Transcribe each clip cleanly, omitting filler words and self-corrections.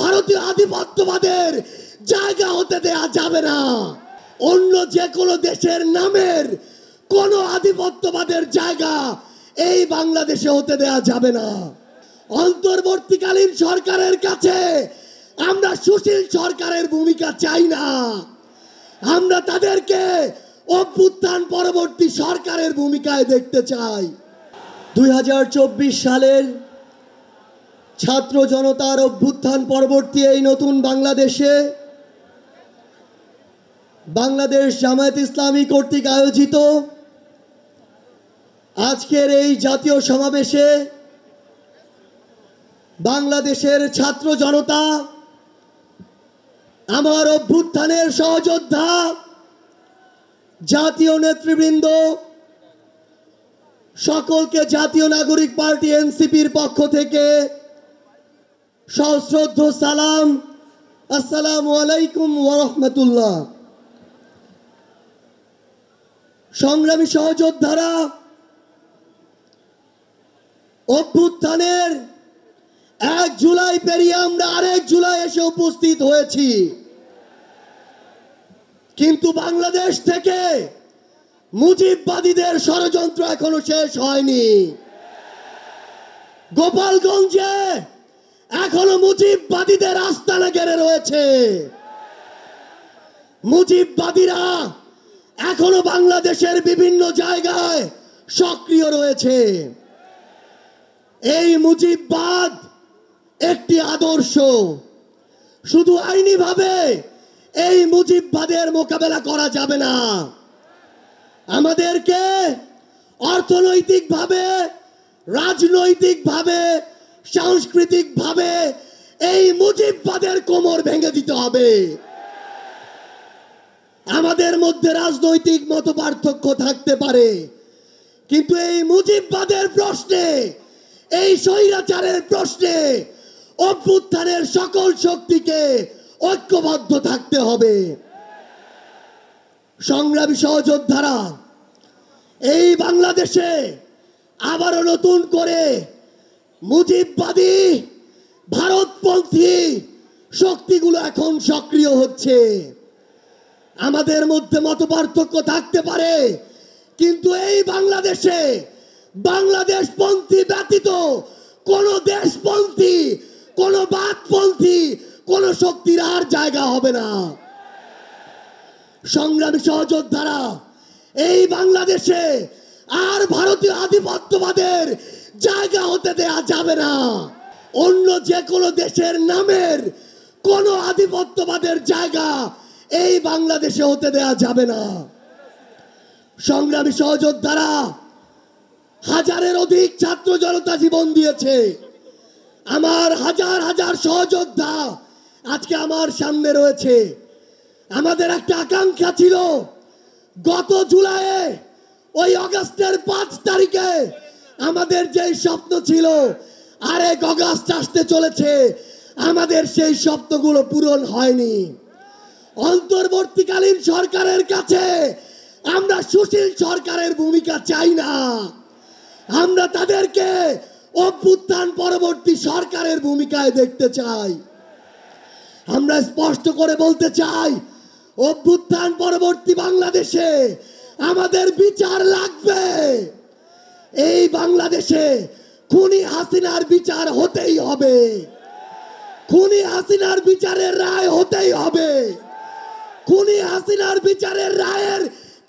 ভারতীয় আধিপত্যবাদের জায়গা হতে দেয়া যাবে না। অন্য যে কোনো দেশের নামের কোনো আধিপত্যবাদের জায়গা এই বাংলাদেশে হতে দেয়া যাবে না। অন্তর্বর্তীকালীন সরকারের কাছে আমরা সুশীল সরকারের ভূমিকা চাই না। আমরা তাদেরকে অভ্যুত্থান পরবর্তী সরকারের ভূমিকায় দেখতে চাই। 2024 সালের ছাত্র জনতার অভ্যুত্থান পরবর্তী এই নতুন বাংলাদেশে বাংলাদেশ জামায়াত ইসলামী কর্তৃক আয়োজিত আজকের এই জাতীয় সমাবেশে বাংলাদেশের ছাত্র জনতা, আমার অভ্যুত্থানের সহযোদ্ধা জাতীয় নেতৃবৃন্দ সকলকে জাতীয় নাগরিক পার্টি এনসিপির পক্ষ থেকে সশ্রদ্ধ সালাম। আসসালামু আলাইকুম ওয়া রাহমাতুল্লাহ। সংগ্রামী সহযোদ্ধারা, অভ্যুত্থানের 1 জুলাই পেরিয়ে আমরা আরেক জুলাই এসে উপস্থিত হয়েছি, কিন্তু বাংলাদেশ থেকে মুজিববাদীদের ষড়যন্ত্র এখনো শেষ হয়নি। গোপালগঞ্জে এখনো মুজিববাদীদের আস্তানা ঘেরে রয়েছে। মুজিববাদীরা এখনো বাংলাদেশের বিভিন্ন জায়গায় সক্রিয় রয়েছে। এই মুজিববাদ একটি আদর্শ। শুধু আইনিভাবে এই মুজিববাদের মোকাবেলা করা যাবে না। আমাদেরকে অর্থনৈতিকভাবে, রাজনৈতিকভাবে, সাংস্কৃতিকভাবে এই মুজিববাদের কোমর ভেঙে দিতে হবে। আমাদের মধ্যে রাজনৈতিক মতপার্থক্য থাকতে পারে, কিন্তু এই মুজিববাদের প্রশ্নে, এই স্বৈরাচারের প্রশ্নে অভ্যুত্থানের সকল শক্তিকে ঐক্যবদ্ধ থাকতে হবে। সংগ্রামী সহযোদ্ধারা, এই বাংলাদেশে আবারও নতুন করে মুজিববাদী ভারতপন্থী শক্তিগুলো এখন সক্রিয় হচ্ছে। আমাদের মধ্যে মতপার্থক্য থাকতে পারে, কিন্তু এই বাংলাদেশে বাংলাদেশপন্থী ব্যতীত কোন দেশপন্থী, কোন বাদপন্থী, কোন শক্তির আর জায়গা হবে না। সংগ্রামী সহযোদ্ধারা, এই বাংলাদেশে আর ভারতীয় আধিপত্যবাদের জায়গা হতে দেয়া যাবে না। অন্য যে কোনো দেশের নামের কোন আধিপত্যবাদের জায়গা এই বাংলাদেশে হতে দেয়া যাবে না। সংগ্রামী সহযোদ্ধারা, হাজারের অধিক ছাত্র জনতা জীবন দিয়েছে। আমার হাজার হাজার সহযোদ্ধা আজকে আমার সামনে রয়েছে। আমাদের একটা আকাঙ্ক্ষা ছিল, গত জুলাইয়ে, ওই আগস্টের 5 তারিখে আমাদের যেই স্বপ্ন ছিল, আরেক আগস্ট আসতে চলেছে, আমাদের সেই স্বপ্নগুলো পূরণ হয়নি। অন্তর্বর্তীকালীন সরকারের কাছে আমরা সুশীল সরকারের ভূমিকা চাই না। আমরা তাদেরকে অভ্যুত্থান পরবর্তী সরকারের ভূমিকায় দেখতে চাই। আমরা স্পষ্ট করে বলতে চাই, অভ্যুত্থান পরবর্তী বাংলাদেশে আমাদের বিচার লাগবে। এই বাংলাদেশে খুনি হাসিনার বিচার হতেই হবে। খুনি হাসিনার বিচারের রায় হতেই হবে। খুনি হাসিনার বিচারের রায়ের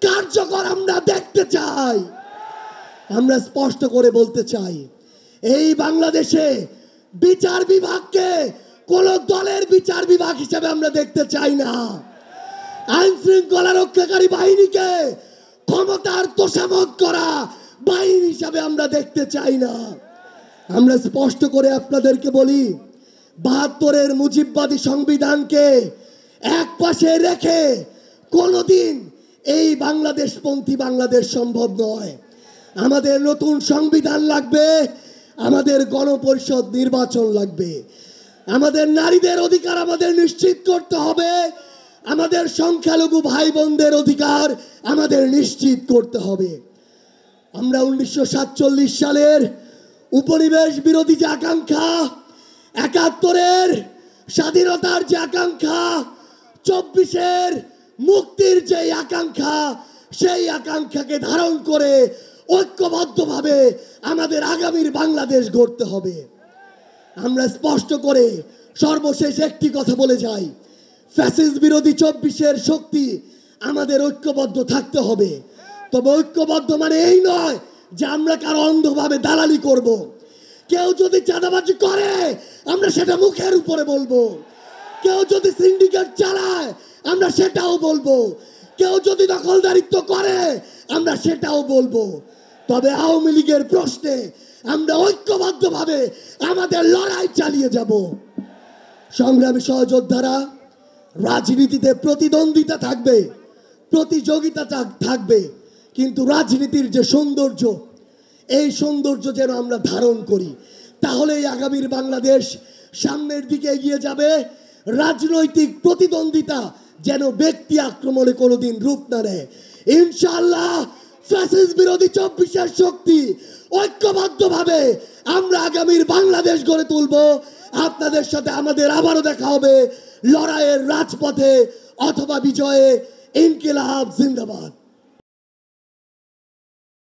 কার্যকর আমরা দেখতে চাই। আমরা স্পষ্ট করে বলতে চাই, এই বাংলাদেশে বিচার বিভাগকে কোন দলের বিচার বিভাগ হিসেবে আমরা দেখতে চাই না। আইন শৃঙ্খলা রক্ষাকারী বাহিনীকে ক্ষমতার তোষামোদ করা বাহিনী হিসাবে আমরা দেখতে চাই না। আমরা স্পষ্ট করে আপনাদেরকে বলি, 72-এর মুজিববাদী সংবিধানকে এক পাশে রেখে কোনোদিন এই বাংলাদেশপন্থী বাংলাদেশ সম্ভব নয়। আমাদের নতুন সংবিধান লাগবে, আমাদের গণপরিষদ নির্বাচন লাগবে, আমাদের নারীদের অধিকার আমাদের নিশ্চিত করতে হবে, আমাদের সংখ্যালঘু ভাই বোনদের অধিকার আমাদের নিশ্চিত করতে হবে। আমরা 1947 সালের উপনিবেশ বিরোধী যে আকাঙ্ক্ষা, 71-এর স্বাধীনতার যে আকাঙ্ক্ষা, 24-এর মুক্তির যে আকাঙ্ক্ষা, সেই আকাঙ্ক্ষাকে ধারণ করে ঐক্যবদ্ধভাবে আমাদের আগামীর বাংলাদেশ গড়তে হবে। আমরা স্পষ্ট করে সর্বশেষ একটি কথা বলে যাই, ফ্যাসিস্ট বিরোধী 24-এর শক্তি আমাদের ঐক্যবদ্ধ থাকতে হবে। তবে ঐক্যবদ্ধ মানে এই নয় যে আমরা কারো অন্ধভাবে দালালি করব। কেউ যদি চাঁদাবাজি করে আমরা সেটা মুখের উপরে বলবো, কেউ যদি সিন্ডিকেট চালায় আমরা সেটাও বলবো, কেউ যদি দখলদারিত্ব করে আমরা সেটাও বলবো। তবে আওয়ামী লীগের প্রশ্নে আমরা ঐক্যবদ্ধভাবে আমাদের লড়াই চালিয়ে যাব। সংগ্রামী সহযোদ্ধারা, রাজনীতিতে প্রতিদ্বন্দ্বিতা থাকবে, প্রতিযোগিতা থাকবে, কিন্তু রাজনীতির যে সৌন্দর্য, এই সৌন্দর্য যেন আমরা ধারণ করি, তাহলেই আগামীর বাংলাদেশ সামনের দিকে এগিয়ে যাবে। রাজনৈতিক প্রতিদ্বন্দ্বিতা যেন ব্যক্তি আক্রমণে কোনোদিন রূপ না নেয়। ইনশাআল্লাহ ফ্যাসিস্ট বিরোধী 24-এর শক্তি ঐক্যবদ্ধভাবে আমরা আগামীর বাংলাদেশ গড়ে তুলব। আপনাদের সাথে আমাদের আবারও দেখা হবে লড়াইয়ের রাজপথে অথবা বিজয়ে। ইনকিলাব জিন্দাবাদ।